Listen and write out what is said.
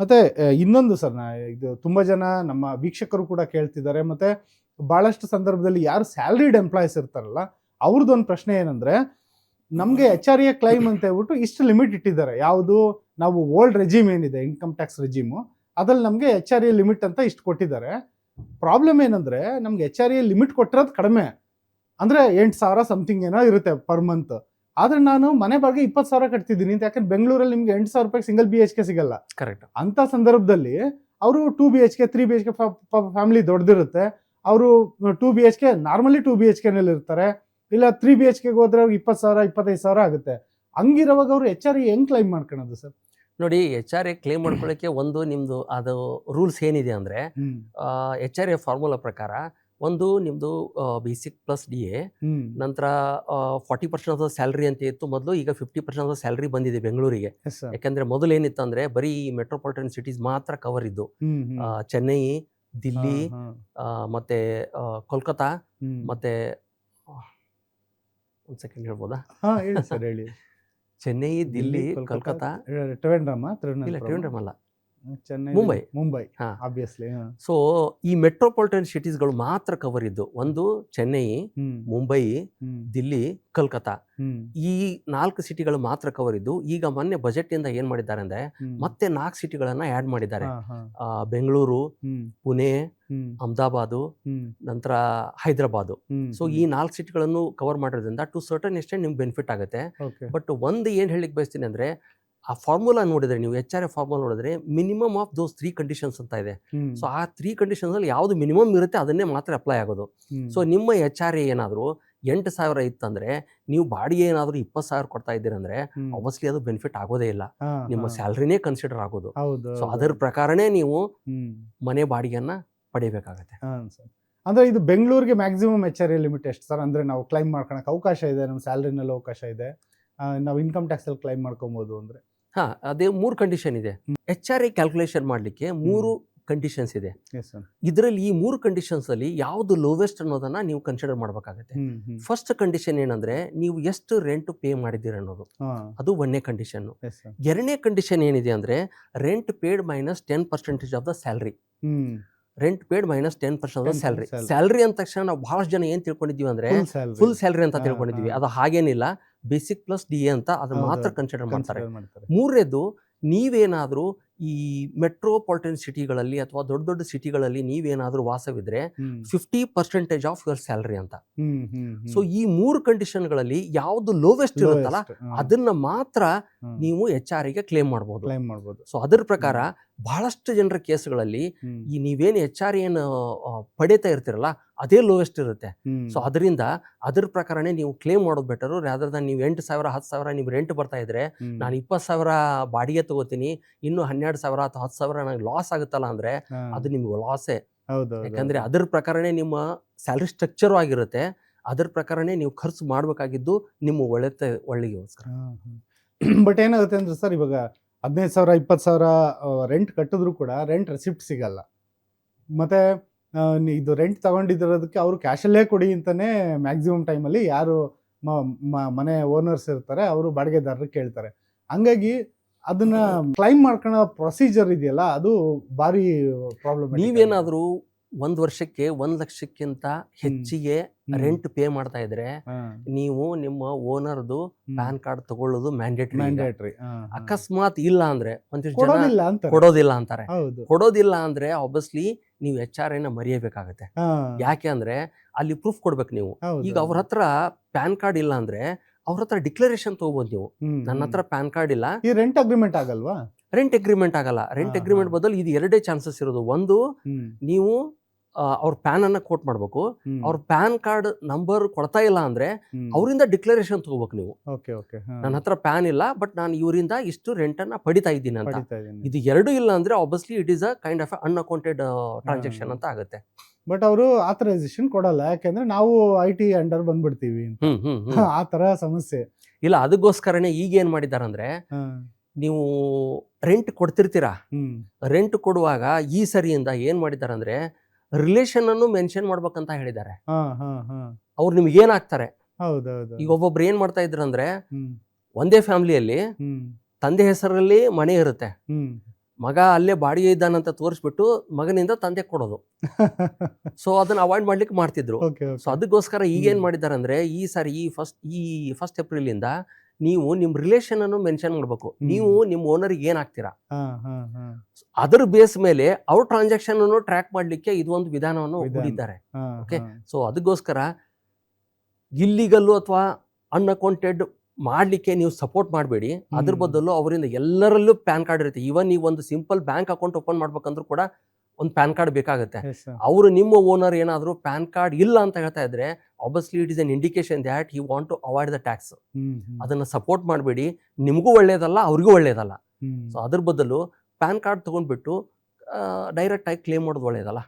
ಮತ್ತೆ ಇನ್ನೊಂದು ಸರ್, ಇದು ತುಂಬಾ ಜನ ನಮ್ಮ ವೀಕ್ಷಕರು ಕೂಡ ಕೇಳ್ತಿದ್ದಾರೆ, ಮತ್ತೆ ಬಹಳಷ್ಟು ಸಂದರ್ಭದಲ್ಲಿ ಯಾರು ಸ್ಯಾಲರಿಡ್ ಎಂಪ್ಲಾಯೀಸ್ ಇರ್ತಾರಲ್ಲ ಅವ್ರದ್ದೊಂದು ಪ್ರಶ್ನೆ ಏನಂದ್ರೆ, ನಮ್ಗೆ HRA ಕ್ಲೈಮ್ ಅಂತ ಹೇಳ್ಬಿಟ್ಟು ಇಷ್ಟು ಲಿಮಿಟ್ ಇಟ್ಟಿದ್ದಾರೆ. ಯಾವುದು, ನಾವು ಓಲ್ಡ್ ರೆಜಿಮ್ ಏನಿದೆ ಇನ್ಕಮ್ ಟ್ಯಾಕ್ಸ್ ರೆಜಿಮು, ಅದ್ರಲ್ಲಿ ನಮ್ಗೆ HRA ಲಿಮಿಟ್ ಅಂತ ಇಷ್ಟು ಕೊಟ್ಟಿದ್ದಾರೆ. ಪ್ರಾಬ್ಲಮ್ ಏನಂದ್ರೆ, ನಮ್ಗೆ HRA ಲಿಮಿಟ್ ಕೊಟ್ಟಿರೋದು ಕಡಿಮೆ, ಅಂದ್ರೆ 8,000 ಸಮಥಿಂಗ್ ಏನೋ ಇರುತ್ತೆ ಪರ್ ಮಂತ್. ಆದ್ರೆ ನಾನು ಮನೆ ಬಾಡಿಗೆ 20,000 ಕಟ್ತಿದ್ದೀನಿ ಅಂತ. ಯಾಕಂದ್ರೆ ಬೆಂಗಳೂರಲ್ಲಿ ನಿಮ್ಗೆ 8,000 ರೂಪಾಯಿ ಸಿಂಗಲ್ BHK ಸಿಗಲ್ಲ. ಕರೆಕ್ಟ್. ಅಂತ ಸಂದರ್ಭದಲ್ಲಿ ಅವರು 2 BHK 3 BHK ಫ್ಯಾಮಿಲಿ ದೊಡ್ಡದಿರುತ್ತೆ, ಅವರು 2 BHK ನಾರ್ಮಲಿ 2 BHK ನಲ್ಲಿ ಇರ್ತಾರೆ. ಇಲ್ಲ 3 BHK ಹೋದ್ರೆ ಅವ್ರಿಗೆ 20,000 25,000 ಆಗುತ್ತೆ. ಹಂಗಿರುವಾಗ ಅವರು HRA ಹೆಂಗ್ ಕ್ಲೈಮ್ ಮಾಡ್ಕೊಳ್ಳೋದು ಸರ್? ನೋಡಿ, HRA ಕ್ಲೇಮ್ ಮಾಡ್ಕೊಳ್ಳೋಕ್ಕೆ ಒಂದು ನಿಮ್ದು ಅದು ರೂಲ್ಸ್ ಏನಿದೆ ಅಂದ್ರೆ, HRA ಫಾರ್ಮುಲಾ ಪ್ರಕಾರ ಒಂದು ನಿಮ್ದು ಬೇಸಿಕ್ ಪ್ಲಸ್ DA, ನಂತರ 40% ಆಫ್ ದ ಸ್ಯಾಲ್ರಿ ಅಂತ ಇತ್ತು ಮೊದಲು. ಈಗ 50% ಆಫ್ ದ ಸ್ಯಾಲ್ರಿ ಬಂದಿದೆ ಬೆಂಗಳೂರಿಗೆ. ಯಾಕಂದ್ರೆ ಮೊದಲು ಏನಿತ್ತು ಅಂದ್ರೆ ಬರೀ ಮೆಟ್ರೋಪಾಲಿಟನ್ ಸಿಟೀಸ್ ಮಾತ್ರ ಕವರ್ ಇದ್ದು. ಚೆನ್ನೈ, ದಿಲ್ಲಿ, ಮತ್ತೆ ಕೋಲ್ಕತ್ತಾ, ಮತ್ತೆ ಒಂದು ಸೆಕೆಂಡ್ ಹೇಳ್ಬೋದಾ? ಹೇಳಿ ಸರ್, ಹೇಳಿ. ಚೆನ್ನೈ, ದಿಲ್ಲಿ, ಕೋಲ್ಕತ್ತಾ, ಟ್ರಿವೆಂಡ್ರಮ್ ಅಲ್ಲ, ಚೆನ್ನೈ, ಮುಂಬೈ. ಆಬ್ವಿಯಸ್ಲಿ. ಸೊ ಈ ಮೆಟ್ರೋಪಾಲಿಟನ್ ಸಿಟೀಸ್ಗಳು ಮಾತ್ರ ಕವರ್ ಇದ್ದು. ಒಂದು ಚೆನ್ನೈ, ಮುಂಬೈ, ದಿಲ್ಲಿ, ಕೋಲ್ಕತ್ತಾ, ಈ 4 ಸಿಟಿಗಳು ಮಾತ್ರ ಕವರ್ ಇದ್ದು. ಈಗ ಮೊನ್ನೆ ಬಜೆಟ್ ಇಂದ ಏನ್ ಮಾಡಿದ್ದಾರೆ ಅಂದ್ರೆ ಮತ್ತೆ 4 ಸಿಟಿಗಳನ್ನ ಆಡ್ ಮಾಡಿದ್ದಾರೆ. ಬೆಂಗಳೂರು, ಪುಣೆ, ಅಹಮದಾಬಾದು, ನಂತರ ಹೈದರಾಬಾದ್. ಸೊ ಈ 4 ಸಿಟಿಗಳನ್ನು ಕವರ್ ಮಾಡೋದ್ರಿಂದ ಟು ಸರ್ಟನ್ ಎಕ್ಸ್ಟೆಂಟ್ ನಿಮ್ಗೆ ಬೆನಿಫಿಟ್ ಆಗುತ್ತೆ. ಬಟ್ ಒಂದು ಏನ್ ಹೇಳಿಕ್ ಬಯಸ್ತೀನಿ ಅಂದ್ರೆ, ಆ ಫಾರ್ಮುಲಾ ನೋಡಿದ್ರೆ, ನೀವು HRA ಫಾರ್ಮುಲಾ ನೋಡಿದ್ರೆ ಮಿನಿಮಮ್ ಆಫ್ ದೋಸ್ 3 ಕಂಡೀಷನ್ಸ್ ಅಂತ ಇದೆ. ಸೊ ಆ 3 ಕಂಡೀಷನ್ಸ್ ಅಲ್ಲಿ ಯಾವ್ದು ಮಿನಿಮಮ್ ಇರುತ್ತೆ ಅದನ್ನೇ ಮಾತ್ರ ಅಪ್ಲೈ ಆಗೋದು. ಸೊ ನಿಮ್ಮ HRA ಏನಾದ್ರು 8,000 ಇತ್ತಂದ್ರೆ, ನೀವು ಬಾಡಿಗೆ ಏನಾದ್ರು 20,000 ಕೊಡ್ತಾ ಇದ್ದೀರಂದ್ರೆ ಆಬ್ವಿಯಸ್ಲಿ ಅದು ಬೆನಿಫಿಟ್ ಆಗೋದೇ ಇಲ್ಲ. ನಿಮ್ಮ ಸ್ಯಾಲ್ರಿನೇ ಕನ್ಸಿಡರ್ ಆಗೋದು. ಸೊ ಅದರ ಪ್ರಕಾರನೇ ನೀವು ಮನೆ ಬಾಡಿಗೆಯನ್ನ ಪಡಿಬೇಕಾಗತ್ತೆ. ಅಂದ್ರೆ ಇದು ಬೆಂಗಳೂರಿಗೆ ಮ್ಯಾಕ್ಸಿಮಮ್ HRA ಲಿಮಿಟ್ ಎಷ್ಟು ಸರ್? ಅಂದ್ರೆ ನಾವು ಕ್ಲೈಮ್ ಮಾಡ್ಕೊಳಕ್ ಅವಕಾಶ ಇದೆ, ನಮ್ಮ ಸ್ಯಾಲರಿನಲ್ಲಿ ಅವಕಾಶ ಇದೆ, ನಾವು ಇನ್ಕಮ್ ಟ್ಯಾಕ್ಸ್ ಅಲ್ಲಿ ಕ್ಲೈಮ್ ಮಾಡ್ಕೊಬಹುದು ಅಂದ್ರೆ? ಅದೇ 3 ಕಂಡೀಷನ್ ಇದೆ. HRA ಕ್ಯಾಲ್ಕುಲೇಷನ್ ಮಾಡ್ಲಿಕ್ಕೆ 3 ಕಂಡೀಷನ್ಸ್ ಇದೆ. ಇದರಲ್ಲಿ ಈ 3 ಕಂಡೀಷನ್ಸ್ ಅಲ್ಲಿ ಯಾವ್ದು ಲೋವೆಸ್ಟ್ ಅನ್ನೋದನ್ನ ನೀವು ಕನ್ಸಿಡರ್ ಮಾಡ್ಬೇಕಾಗತ್ತೆ. ಫಸ್ಟ್ ಕಂಡೀಷನ್ ಏನಂದ್ರೆ, ನೀವು ಎಷ್ಟು ರೆಂಟ್ ಪೇ ಮಾಡಿದ್ದೀರ ಅನ್ನೋದು, ಅದು 1ನೇ ಕಂಡೀಷನ್. 2ನೇ ಕಂಡೀಷನ್ ಏನಿದೆ ಅಂದ್ರೆ, rent paid minus 10% of the salary. Rent paid minus 10% of the salary. Salary ಅಂದ ತಕ್ಷಣ ನಾವು ಬಹಳಷ್ಟು ಜನ ಏನ್ ತಿಳ್ಕೊಂಡಿದೀವಿ ಅಂದ್ರೆ ಫುಲ್ ಸ್ಯಾಲ್ರಿ ಅಂತ ತಿಳ್ಕೊಂಡಿದೀವಿ. ಅದು ಹಾಗೇನಿಲ್ಲ. ಬೇಸಿಕ್ ಪ್ಲಸ್ DA ಅಂತ ಅದನ್ನ ಮಾತ್ರ ಕನ್ಸಿಡರ್ ಮಾಡ್ತಾರೆ. 3ನೇದು, ನೀವೇನಾದ್ರೂ ಈ ಮೆಟ್ರೋಪಾಲಿಟನ್ ಸಿಟಿಗಳಲ್ಲಿ ಅಥವಾ ದೊಡ್ಡ ದೊಡ್ಡ ಸಿಟಿಗಳಲ್ಲಿ ನೀವೇನಾದ್ರೂ ವಾಸವಿದ್ರೆ 50% ಆಫ್ ಯುವರ್ ಸ್ಯಾಲರಿ ಅಂತ. ಸೊ ಈ 3 ಕಂಡೀಷನ್ಗಳಲ್ಲಿ ಯಾವ್ದು ಲೋವೆಸ್ಟ್ ಇರುತ್ತಲ್ಲ ಅದನ್ನ ಮಾತ್ರ ನೀವು HRAಗೆ ಕ್ಲೇಮ್ ಮಾಡಬಹುದು. ಸೊ ಅದರ ಪ್ರಕಾರ ಬಹಳಷ್ಟು ಜನರ ಕೇಸ್ಗಳಲ್ಲಿ ಈ ನೀವೇನು HRA ಪಡೀತಾ ಇರ್ತೀರಲ್ಲ ಅದೇ ಲೋವೆಸ್ಟ್ ಇರುತ್ತೆ. ಸೊ ಅದರಿಂದ ಅದ್ರ ಪ್ರಕಾರನೇ ನೀವು ಕ್ಲೇಮ್ ಮಾಡೋದು ಬೆಟರು. ರಾದರ್ ದನ್ ನೀವು 8,000 10,000 ನೀವು ರೆಂಟ್ ಬರ್ತಾ ಇದ್ರೆ, ನಾನು 20,000 ಬಾಡಿಗೆ ತಗೋತೀನಿ, ಇನ್ನು 12,000 ಅಥವಾ 10,000 ನನಗೆ ಲಾಸ್ ಆಗುತ್ತಲ್ಲ ಅಂದ್ರೆ ಅದು ನಿಮ್ಗೆ ಲಾಸೇ. ಯಾಕಂದ್ರೆ ಅದ್ರ ಪ್ರಕಾರನೇ ನಿಮ್ಮ ಸ್ಯಾಲರಿ ಸ್ಟ್ರಕ್ಚರ್ ಆಗಿರುತ್ತೆ. ಅದ್ರ ಪ್ರಕಾರನೇ ನೀವು ಖರ್ಚು ಮಾಡ್ಬೇಕಾಗಿದ್ದು ನಿಮ್ಮ ಒಳ್ಳೆಗೋಸ್ಕರ. ಬಟ್ ಏನಾಗುತ್ತೆ ಅಂದ್ರೆ ಸರ್, ಇವಾಗ 15,000 20,000 ರೆಂಟ್ ಕಟ್ಟಿದ್ರು ಕೂಡ ರೆಂಟ್ ರೆಸಿಪ್ಟ್ ಸಿಗಲ್ಲ. ಮತ್ತೆ ಇದು ರೆಂಟ್ ತಗೊಂಡಿರೋದಕ್ಕೆ ಅವರು ಕ್ಯಾಶಲ್ಲೇ ಕೊಡಿ ಅಂತಾನೆ ಮ್ಯಾಕ್ಸಿಮಮ್ ಟೈಮಲ್ಲಿ ಯಾರು ಮನೆ ಓನರ್ಸ್ ಇರ್ತಾರೆ ಅವರು ಬಾಡಿಗೆದಾರರಿಗೆ ಕೇಳ್ತಾರೆ. ಹಂಗಾಗಿ ಅದನ್ನ ಕ್ಲೈಮ್ ಮಾಡ್ಕೊಳ್ಳೋ ಪ್ರೊಸೀಜರ್ ಇದೆಯಲ್ಲ, ಅದು ಭಾರಿ ಪ್ರಾಬ್ಲಮ್. ನೀವೇನಾದ್ರೂ 1 ವರ್ಷಕ್ಕೆ 1 ಲಕ್ಷಕ್ಕಿಂತ ಹೆಚ್ಚಿಗೆ ರೆಂಟ್ ಪೇ ಮಾಡ್ತಾ ಇದ್ರೆ, ನೀವು ನಿಮ್ಮ ಓನರ್ದು ಪ್ಯಾನ್ ಕಾರ್ಡ್ ತಗೊಳ್ಳೋದು ಮ್ಯಾಂಡೇಟರಿ. ಅಕಸ್ಮಾತ್ ಇಲ್ಲ ಅಂದ್ರೆ ಕೊಡೋದಿಲ್ಲ ಅಂತಾರೆ. ಕೊಡೋದಿಲ್ಲ ಅಂದ್ರೆ ಆಬ್ವಿಯಸ್ಲಿ ನೀವು HRA ಮರೆಯಬೇಕಾಗತ್ತೆ. ಯಾಕೆ ಅಂದ್ರೆ ಅಲ್ಲಿ ಪ್ರೂಫ್ ಕೊಡ್ಬೇಕು ನೀವು. ಈಗ ಅವ್ರ ಹತ್ರ ಪ್ಯಾನ್ ಕಾರ್ಡ್ ಇಲ್ಲ ಅಂದ್ರೆ ಅವ್ರ ಹತ್ರ ಡಿಕ್ಲರೇಷನ್ ತಗೋಬಹುದು ನೀವು. ನನ್ನ ಹತ್ರ ಪ್ಯಾನ್ ಕಾರ್ಡ್ ಇಲ್ಲ, ಈ ರೆಂಟ್ ಅಗ್ರಿಮೆಂಟ್ ಆಗಲ್ವಾ? ರೆಂಟ್ ಅಗ್ರಿಮೆಂಟ್ ಆಗಲ್ಲ. ರೆಂಟ್ ಅಗ್ರಿಮೆಂಟ್ ಬದಲು ಇದು 2 ಚಾನ್ಸಸ್ ಇರೋದು. ಒಂದು, ನೀವು ಅವ್ರ ಪ್ಯಾನ್ ಅನ್ನ ಕೋಟ್ ಮಾಡ್ಬೇಕು. ಅವ್ರ ಪ್ಯಾನ್ ಕಾರ್ಡ್ ನಂಬರ್ ಕೊಡ್ತಾ ಇಲ್ಲ ಅಂದ್ರೆ ಅವರಿಂದ ಡಿಕ್ಲರೇಷನ್ ತಗೋಬೇಕು ನೀವು. ನನ್ನ ಹತ್ರ ಪ್ಯಾನ್ ಇಲ್ಲ, ಬಟ್ ನಾನು ಇವರಿಂದ ಇಷ್ಟು ರೆಂಟ್ ಅನ್ನ ಪಡಿತಾ ಇದ್ದೀನಿ ಅಂತ. ಇದು 2 ಇಲ್ಲ ಅಂದ್ರೆ obviously it is a kind of unaccounted transaction ಅಂತ ಆಗುತ್ತೆ. ಬಟ್ ಅವರು ಆಥರೈಸೇಷನ್ ಕೊಡಲ್ಲ, ಯಾಕಂದ್ರೆ ನಾವು IT ಅಂಡರ್ ಬಂದ್ಬಿಡ್ತೀವಿ. ಆ ತರ ಸಮಸ್ಯೆ ಇಲ್ಲ. ಅದಕ್ಕೋಸ್ಕರನೇ ಈಗ ಏನ್ ಮಾಡಿದಾರೆ ಅಂದ್ರೆ, ನೀವು ರೆಂಟ್ ಕೊಡ್ತಿರ್ತೀರಾ, ರೆಂಟ್ ಕೊಡುವಾಗ ಈ ಸರಿಯಿಂದ ಏನ್ ಮಾಡಿದಾರೆ ಅಂದ್ರೆ ರಿಲೇಷನ್ ಅನ್ನು ಮೆನ್ಷನ್ ಮಾಡ್ಬೇಕಂತ ಹೇಳಿದ್ದಾರೆ. ಅವ್ರು ನಿಮ್ಗೆ ಏನಾಗ್ತಾರೆ, ಈಗ ಒಬ್ಬೊಬ್ರು ಏನ್ ಮಾಡ್ತಾ ಇದ್ರು ಅಂದ್ರೆ, ಒಂದೇ ಫ್ಯಾಮಿಲಿಯಲ್ಲಿ ತಂದೆ ಹೆಸರಲ್ಲಿ ಮನೆ ಇರುತ್ತೆ, ಮಗ ಅಲ್ಲೇ ಬಾಡಿಗೆ ಇದ್ದಾನಂತ ತೋರಿಸ್ಬಿಟ್ಟು ಮಗನಿಂದ ತಂದೆ ಕೊಡೋದು. ಸೊ ಅದನ್ನ ಅವಾಯ್ಡ್ ಮಾಡ್ಲಿಕ್ಕೆ ಮಾಡ್ತಿದ್ರು. ಸೊ ಅದಕ್ಕೋಸ್ಕರ ಈಗ ಏನ್ ಮಾಡಿದ್ದಾರೆ ಅಂದ್ರೆ ಈ ಸಾರಿ ಈ ಫಸ್ಟ್ ಏಪ್ರಿಲ್ ಇಂದ ನೀವು ನಿಮ್ ರಿಲೇಷನ್ ಅನ್ನು ಮೆನ್ಷನ್ ಮಾಡ್ಬೇಕು. ನೀವು ನಿಮ್ ಓನರ್ಗೆ ಏನ್ ಆಗ್ತೀರಾ ಅದರ ಬೇಸ್ ಮೇಲೆ ಅವ್ರ ಟ್ರಾನ್ಸಾಕ್ಷನ್ ಅನ್ನು ಟ್ರ್ಯಾಕ್ ಮಾಡ್ಲಿಕ್ಕೆ ಇದು ಒಂದು ವಿಧಾನವನ್ನು ಹೂಡಿದ್ದಾರೆ. ಓಕೆ, ಸೊ ಅದಕ್ಕೋಸ್ಕರ ಇಲ್ಲಿಗಲ್ಲು ಅಥವಾ ಅನ್ಅಕೌಂಟೆಡ್ ಮಾಡ್ಲಿಕ್ಕೆ ನೀವು ಸಪೋರ್ಟ್ ಮಾಡಬೇಡಿ. ಅದ್ರ ಬದಲು ಅವರಿಂದ ಎಲ್ಲರಲ್ಲೂ ಪ್ಯಾನ್ ಕಾರ್ಡ್ ಇರುತ್ತೆ. ಈವನ್ ನೀವು ಒಂದು ಸಿಂಪಲ್ ಬ್ಯಾಂಕ್ ಅಕೌಂಟ್ ಓಪನ್ ಮಾಡ್ಬೇಕಂದ್ರೂ ಕೂಡ ಒಂದು ಪ್ಯಾನ್ ಕಾರ್ಡ್ ಬೇಕಾಗುತ್ತೆ. ಅವರು ನಿಮ್ಮ ಓನರ್ ಏನಾದ್ರು ಪ್ಯಾನ್ ಕಾರ್ಡ್ ಇಲ್ಲ ಅಂತ ಹೇಳ್ತಾ ಇದ್ರೆ obviously it is an indication that he want to avoid the tax. ಅದನ್ನ ಸಪೋರ್ಟ್ ಮಾಡಬೇಡಿ, ನಿಮಗೂ ಒಳ್ಳೇದಲ್ಲ ಅವ್ರಿಗೂ ಒಳ್ಳೇದಲ್ಲ. ಸೊ ಅದ್ರ ಬದಲು ಪ್ಯಾನ್ ಕಾರ್ಡ್ ತಗೊಂಡ್ಬಿಟ್ಟು ಡೈರೆಕ್ಟ್ ಆಗಿ ಕ್ಲೇಮ್ ಮಾಡೋದು ಒಳ್ಳೇದಲ್ಲ.